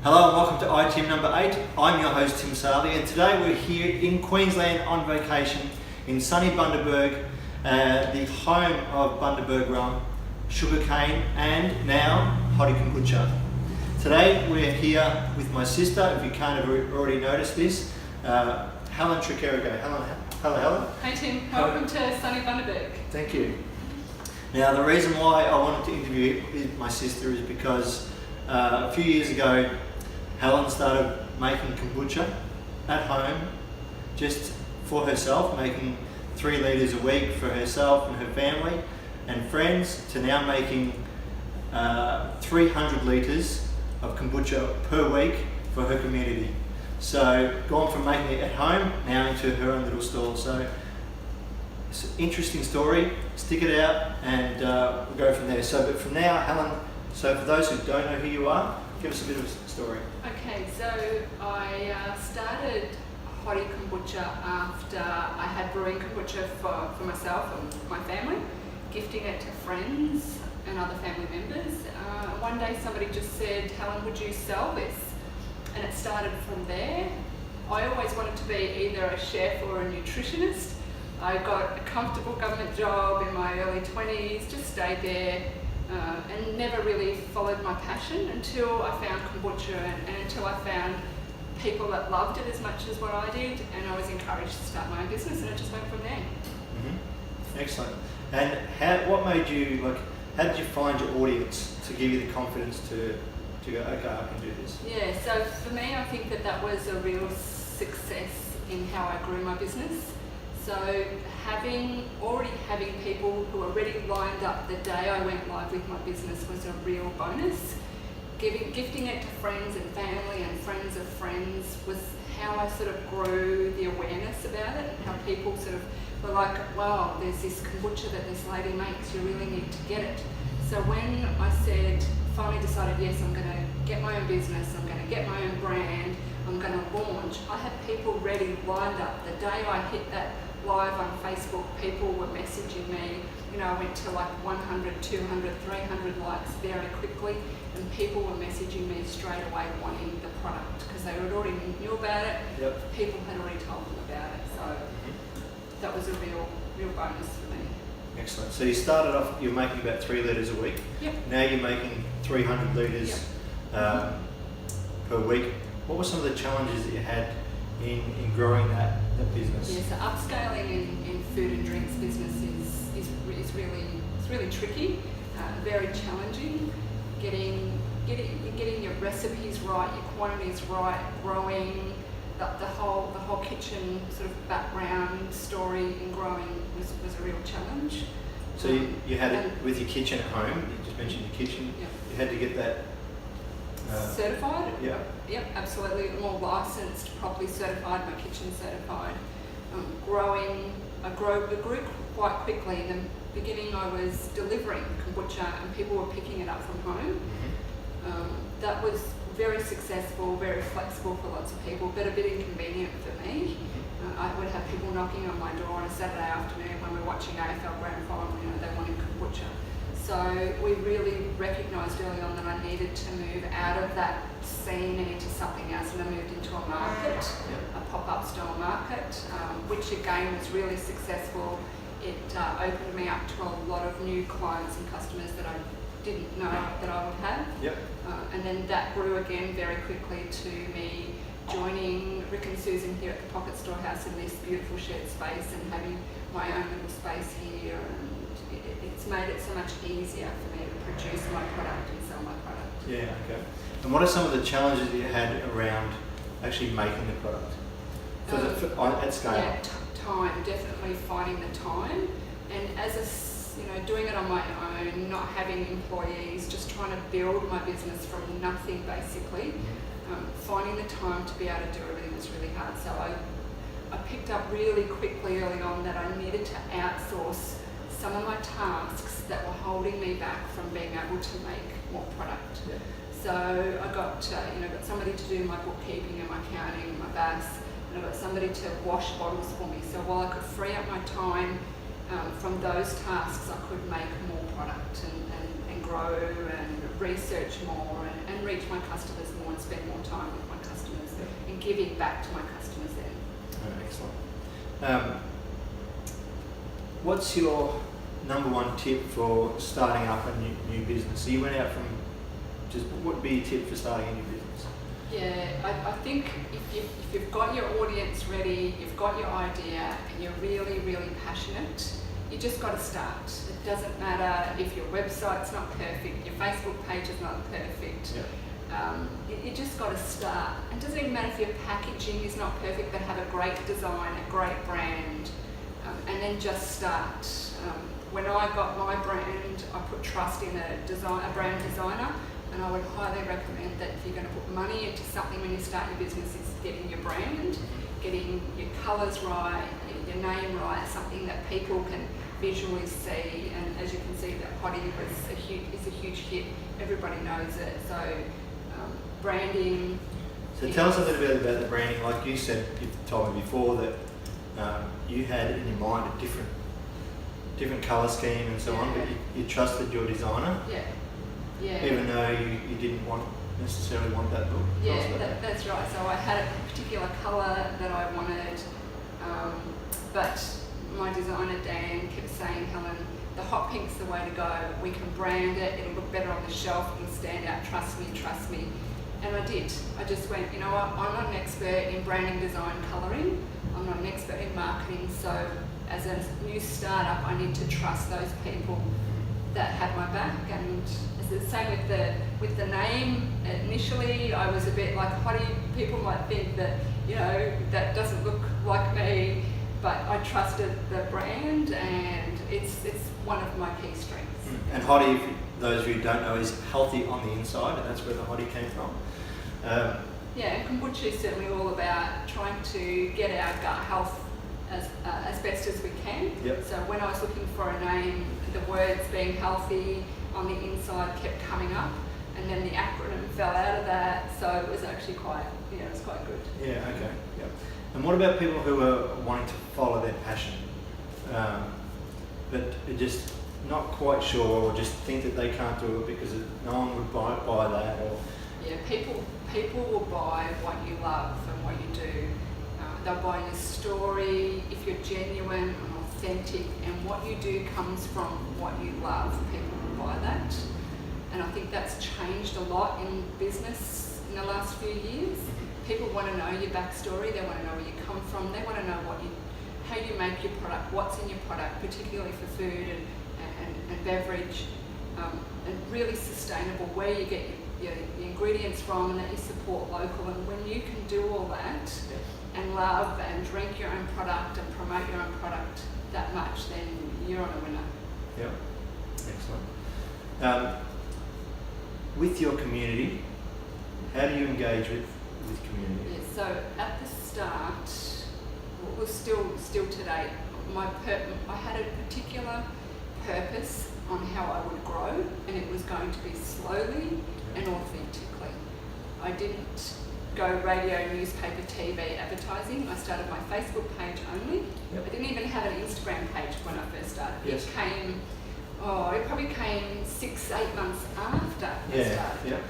Hello and welcome to ITIM number 8. I'm your host Tim Sarley, and today we're here in Queensland on vacation in sunny Bundagerg, the home of Bundagerg Rum, sugarcane and now HOTI Kombucha. Today we're here with my sister, if you can't have already noticed this, Helen Tricarico. Hello Helen. Hey Tim, welcome to sunny Bundagerg. Thank you. Now the reason why I wanted to interview my sister is because a few years ago Helen started making kombucha at home just for herself, making 3 litres a week for herself and her family and friends, to now making 300 litres of kombucha per week for her community. So gone from making it at home now into her own little store. So it's an interesting story, stick it out and we'll go from there. So but from now, Helen, so for those who don't know who you are, give us a bit of a story. Okay, so I started HOTI Kombucha after I had brewing kombucha for myself and my family, gifting it to friends and other family members. One day somebody just said, Helen, would you sell this? And it started from there. I always wanted to be either a chef or a nutritionist. I got a comfortable government job in my early 20s, just stayed there. And never really followed my passion until I found kombucha and until I found people that loved it as much as what I did, and I was encouraged to start my own business, and it just went from there. Mm-hmm. Excellent. And what made you, how did you find your audience to give you the confidence to go, okay, I can do this? Yeah, so for me, I think that was a real success in how I grew my business. So already having people who were already lined up the day I went live with my business was a real bonus. Gifting it to friends and family and friends of friends was how I sort of grew the awareness about it, and how people sort of were like, wow, there's this kombucha that this lady makes, you really need to get it. So when I finally decided, yes, I'm going to get my own business, I'm going to get my own brand, I'm going to launch, I had people ready, lined up. The day I hit that live on Facebook, people were messaging me. I went to 100, 200, 300 likes very quickly, and people were messaging me straight away wanting the product because they already knew about it. Yep. People had already told them about it, so that was a real bonus for me. Excellent. So you started off, you're making about 3 litres a week. Yep. Now you're making 300 litres per week. What were some of the challenges that you had in growing that business? Yeah, so upscaling in food and drinks business is really tricky, very challenging. Getting your recipes right, your quantities right, growing the whole kitchen sort of background story in growing was a real challenge. So you had it with your kitchen at home. You just mentioned your kitchen. Yeah. You had to get that certified? Yeah. Yep, absolutely. More licensed, properly certified, my kitchen certified. I grew the group quite quickly. In the beginning I was delivering kombucha and people were picking it up from home. Mm-hmm. That was very successful, very flexible for lots of people, but a bit inconvenient for me. Mm-hmm. I would have people knocking on my door on a Saturday afternoon when we're watching AFL Grand Final, they wanted kombucha. So we really recognised early on that I needed to move out of that scene and into something else, and I moved into a market, a pop-up store market, which again was really successful. It opened me up to a lot of new clients and customers that I didn't know that I would have. Yep. And then that grew again very quickly to me joining Rick and Susan here at the Pocket Storehouse in this beautiful shared space and having my own little space here. It's made it so much easier for me to produce my product and sell my product. Yeah, okay. And what are some of the challenges that you had around actually making the product at scale? Yeah, time, definitely finding the time, and doing it on my own, not having employees, just trying to build my business from nothing basically. Finding the time to be able to do everything was really hard. So I picked up really quickly early on that I needed to outsource some of my tasks that were holding me back from being able to make more product. Yeah. So I got somebody to do my bookkeeping and my accounting and my VAS, and I got somebody to wash bottles for me. So while I could free up my time from those tasks, I could make more product and grow and research more and reach my customers more and and spend more time with my customers and giving back to my customers then. Oh, excellent. What's your number one tip for starting up a new business? So you went out from what would be your tip for starting a new business? Yeah, I think if you've got your audience ready, you've got your idea, and you're really, really passionate, you just got to start. It doesn't matter if your website's not perfect, your Facebook page is not perfect. Yeah. You just got to start. It doesn't even matter if your packaging is not perfect, but have a great design, a great brand, and then just start. When I got my brand, I put trust in a brand designer. And I would highly recommend that if you're going to put money into something when you start your business, is getting your brand, getting your colours right, your name right, something that people can visually see. And as you can see, that HOTI is a huge hit. Everybody knows it. So branding. So tell us a little bit about the branding. Like you said, you told me before that you had in your mind a different colour scheme and so on, but you trusted your designer. Yeah. Yeah. Even though you didn't necessarily want that look. Yeah, that's right. So I had a particular colour that I wanted, but my designer Dan kept saying, Helen, the hot pink's the way to go. We can brand it, it'll look better on the shelf, it'll stand out, trust me. And I did. I just went, you know what, I'm not an expert in branding, design, colouring. I'm not an expert in marketing, so as a new startup, I need to trust those people that had my back. And the same with the name. Initially, I was a bit like HOTI. People might think that, you know, that doesn't look like me, but I trusted the brand, and it's one of my key strengths. And HOTI, for those of you who don't know, is healthy on the inside, and that's where the HOTI came from. Yeah, and kombucha is certainly all about trying to get our gut health as best as we can. Yep. So when I was looking for a name, the words being healthy on the inside kept coming up, and then the acronym fell out of that, so it was actually quite good. Yeah, okay. Yeah. And what about people who are wanting to follow their passion, but are just not quite sure, or just think that they can't do it because no one would buy that? Or yeah, people will buy what you love and what you do. They'll buy your story if you're genuine and authentic, and what you do comes from what you love. People will buy that, and I think that's changed a lot in business in the last few years. People want to know your backstory. They want to know where you come from. They want to know how you make your product, what's in your product, particularly for food and beverage, and really sustainable, where you get your ingredients from, and that you support local. And when you can do all that and love and drink your own product and promote your own product that much, then you're on a winner. Yeah, excellent. With your community, how do you engage with community? Yeah, so at the start, well, still today, I had a particular purpose on how I would grow, and it was going to be slowly and authentically. I didn't go radio, newspaper, TV advertising. I started my Facebook page only. Yep. I didn't even have an Instagram page when I first started. Yes. It probably came 6-8 months after I started. Yeah.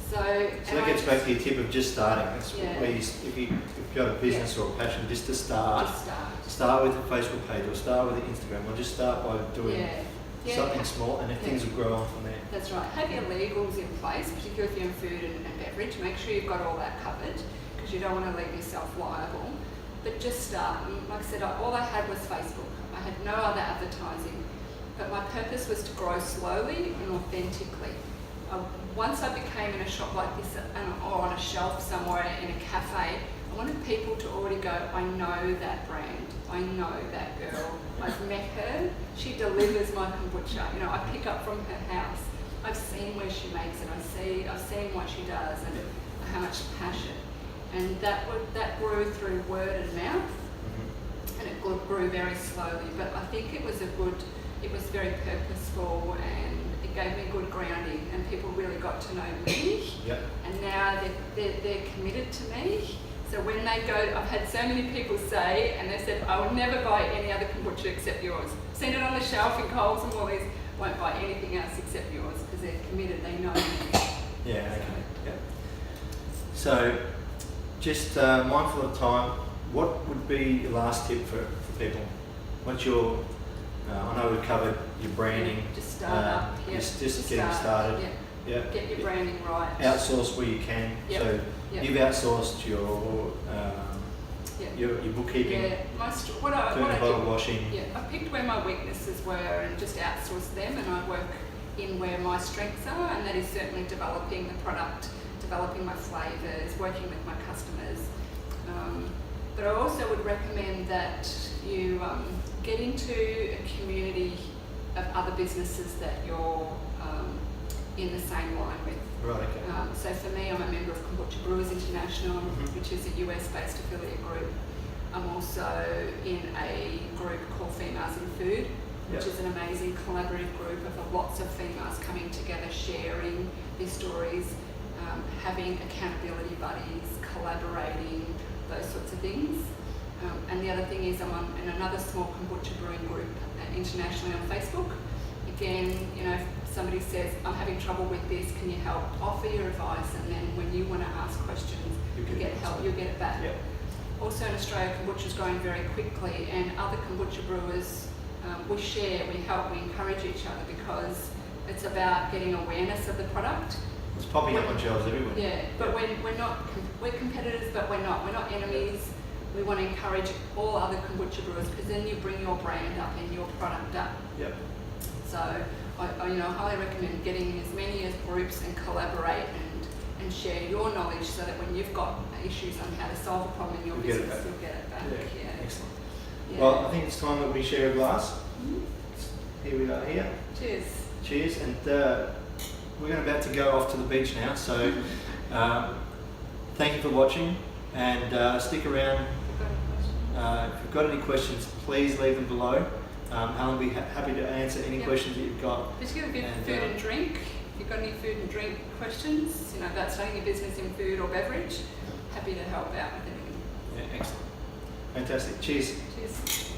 So that gets back to your tip of just starting. That's where if you've got a business or a passion, just to start. Start with a Facebook page, or start with an Instagram, or just start by doing something small, and then things will grow on from there. That's right. Have your legals in place, particularly if you're in food and beverage. Make sure you've got all that covered, because you don't want to leave yourself liable. But just start. And like I said, all I had was Facebook. I had no other advertising. But my purpose was to grow slowly and authentically. Once I became in a shop like this, or on a shelf somewhere in a cafe, I wanted people to already go, I know that brand, I know that girl, I've met her, she delivers my kombucha. You know, I pick up from her house, I've seen where she makes it, I've seen what she does, and how much passion. And that grew through word and mouth, and it grew very slowly. But I think it was very purposeful, and it gave me good grounding, and people really got to know me. Yep. And now they're committed to me. So when they go, I've had so many people say, and they said, I will never buy any other kombucha except yours. Seen it on the shelf in Coles and Woolies, won't buy anything else except yours, because they're committed, they know me. Yeah, okay. So, just mindful of time, what would be your last tip for people? What's your, I know we've covered your branding. Just start up. Yeah. Just getting started. Yeah. Yeah. Get your branding right. Outsource where you can. Yep. So Yep. you've outsourced your bookkeeping, Yeah. What I bottle do, washing. yeah, I picked where my weaknesses were and just outsourced them, and I work in where my strengths are, and that is certainly developing the product, developing my flavours, working with my customers. But I also would recommend that you get into a community of other businesses that you're in the same line with. Right, okay. So for me, I'm a member of Kombucha Brewers International, which is a US-based affiliate group. I'm also in a group called Females in Food, which is an amazing collaborative group of lots of females coming together, sharing their stories, having accountability buddies, collaborating, those sorts of things. And the other thing is I'm in another small kombucha brewing group internationally on Facebook. Again, you know, if somebody says, I'm having trouble with this, can you help? Offer your advice, and then when you want to ask questions, you get help, you'll get it back. Yep. Also in Australia, kombucha is growing very quickly, and other kombucha brewers, we share, we help, we encourage each other, because it's about getting awareness of the product. It's popping up on shelves everywhere. Yeah, but we're competitors, but we're not enemies. We want to encourage all other kombucha brewers, because then you bring your brand up and your product up. Yep. So I highly recommend getting as many as groups and collaborate and share your knowledge, so that when you've got issues on how to solve a problem in your business, you'll get it back. Yeah. Excellent. Yeah. Well, I think it's time that we share a glass. Here we are here. Cheers. Cheers. And we're about to go off to the beach now, so thank you for watching, and stick around. If you've got any questions, please leave them below. Helen will be happy to answer any questions that you've got. Particularly with food and drink. If you've got any food and drink questions, you know, about starting your business in food or beverage, happy to help out with anything. Yeah, excellent. Fantastic. Cheers. Cheers.